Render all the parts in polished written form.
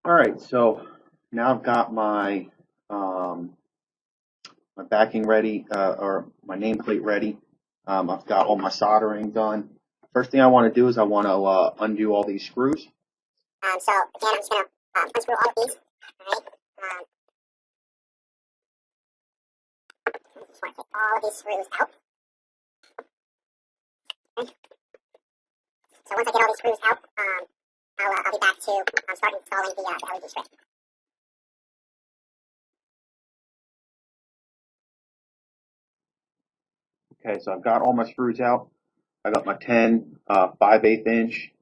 All right, so now I've got um, my backing ready, or my nameplate ready. I've got all my soldering done. First thing I want to do is I want to undo all these screws. So again, I'm just gonna unscrew all of these. All right. I just want to take all of these screws out. Okay. So once I get all these screws out, I'll be back to start installing the LED strip. Okay, so I've got all my screws out. I got my 10 5/8 inch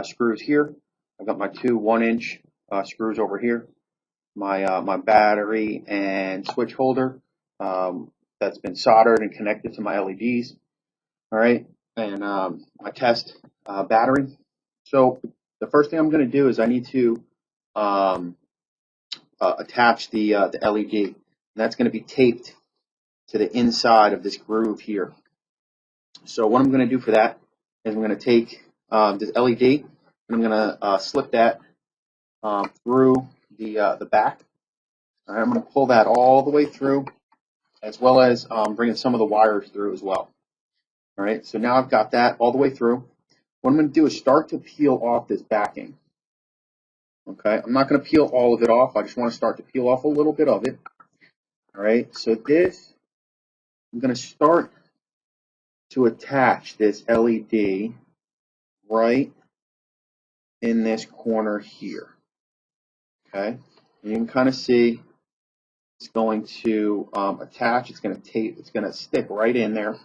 screws here. I've got my two 1-inch screws over here. My battery and switch holder that's been soldered and connected to my LEDs. All right, and my test battery. So the first thing I'm going to do is I need to um, attach the LED. And that's going to be taped to the inside of this groove here. So what I'm going to do for that is I'm going to take this LED and I'm going to slip that through the back. All right, I'm going to pull that all the way through, as well as bringing some of the wires through as well. All right, so now I've got that all the way through. What I'm going to do is start to peel off this backing. Okay, I'm not going to peel all of it off. I just want to start to peel off a little bit of it. All right, so this, I'm going to start to attach this LED right in this corner here. Okay, and you can kind of see it's going to attach. It's going to tape. It's going to stick right in there. All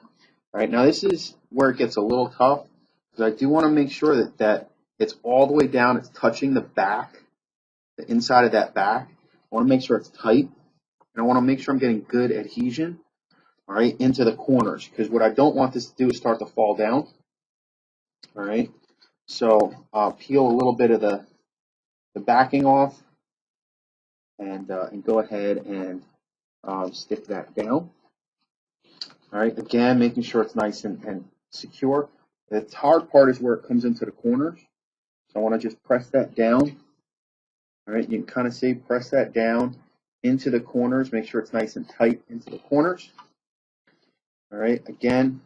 right, now this is where it gets a little tough because I do want to make sure that it's all the way down. It's touching the back, the inside of that back. I want to make sure it's tight, and I want to make sure I'm getting good adhesion. All right, into the corners, because what I don't want this to do is start to fall down. All right, so I'll peel a little bit of the backing off and go ahead and stick that down. All right, again, making sure it's nice and secure. The hard part is where it comes into the corners. So I want to just press that down. All right, you can kind of see, press that down into the corners. Make sure it's nice and tight into the corners. All right, again,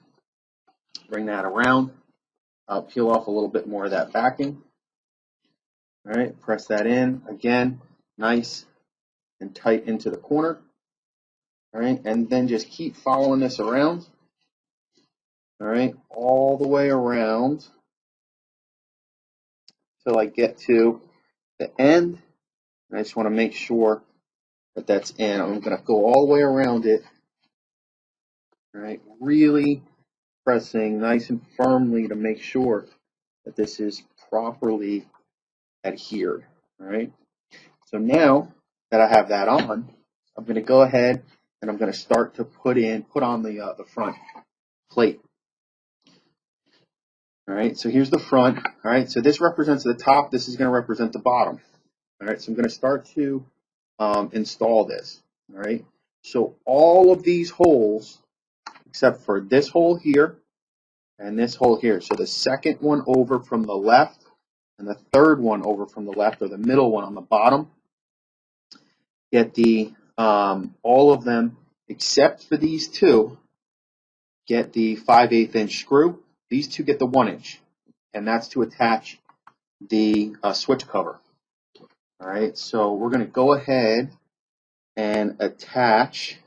bring that around. I'll peel off a little bit more of that backing. All right, press that in. Again, nice and tight into the corner. All right, and then just keep following this around. All right, all the way around till I get to the end. And I just want to make sure that that's in. I'm going to go all the way around it. All right, really pressing nice and firmly to make sure that this is properly adhered. All right, so now that I have that on, I'm going to go ahead and I'm going to start to put on the front plate. All right, so here's the front. All right, so this represents the top. This is going to represent the bottom. All right, so I'm going to start to install this. All right, so all of these holes, except for this hole here and this hole here. So the second one over from the left and the third one over from the left, or the middle one on the bottom, get the all of them except for these two get the 5/8 inch screw. These two get the 1-inch, and that's to attach the switch cover. All right, so we're going to go ahead and attach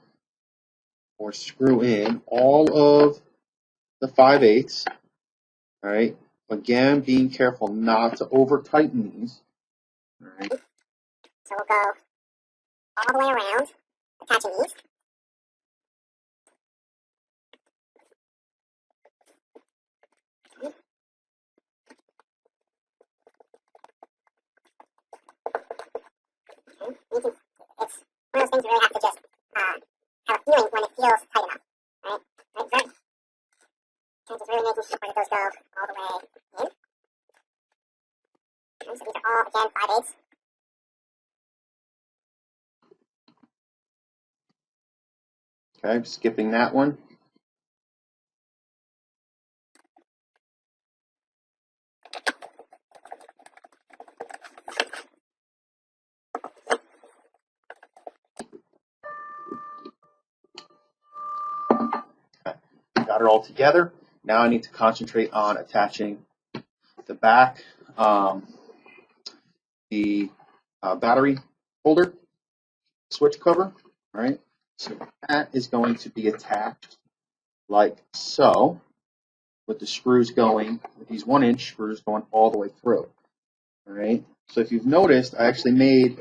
or screw in all of the 5/8. All right, again, being careful not to over tighten these. All right, so we'll go all the way around, attaching these. Okay. You can, it's one of those things you really have to just have a feeling when it feels tight enough. Right? Right, right. Okay, just really making sure that those go all the way in. Okay, so these are all, again, 5/8. Okay, skipping that one. got it all together. Now I need to concentrate on attaching the back, the battery holder switch cover. All right, so that is going to be attached like so, with the screws going, with these 1-inch screws going all the way through. All right, so if you've noticed, I actually made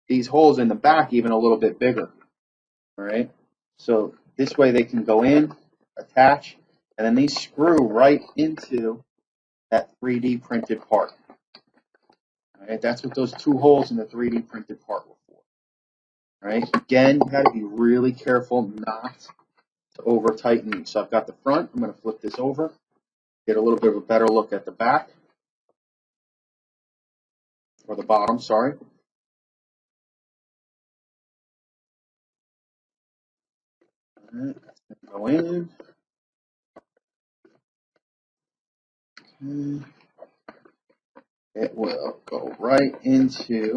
these holes in the back even a little bit bigger. All right, so this way they can go in, attach, and then these screw right into that 3D printed part. All right, that's what those 2 holes in the 3D printed part were for. All right, again, you got to be really careful not to over tighten these. So I've got the front. I'm going to flip this over, get a little bit of a better look at the back, or the bottom, sorry. All right, go in. Okay. It will go right into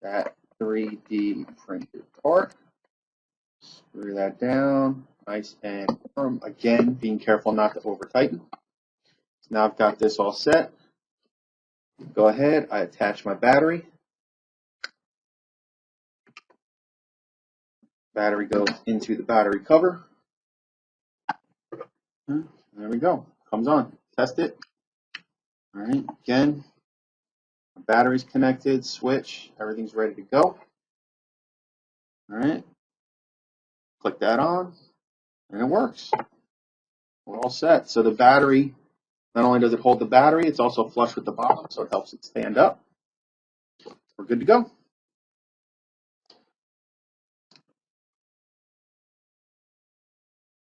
that 3D printed part. Screw that down, nice and firm. Again, being careful not to over tighten. So now I've got this all set. Go ahead, I attach my battery. Battery goes into the battery cover. There we go, comes on. Test it. All right, again, battery's connected, switch, everything's ready to go. All right, click that on, and it works. We're all set. So the battery, not only does it hold the battery, it's also flush with the bottom, so it helps it stand up. We're good to go.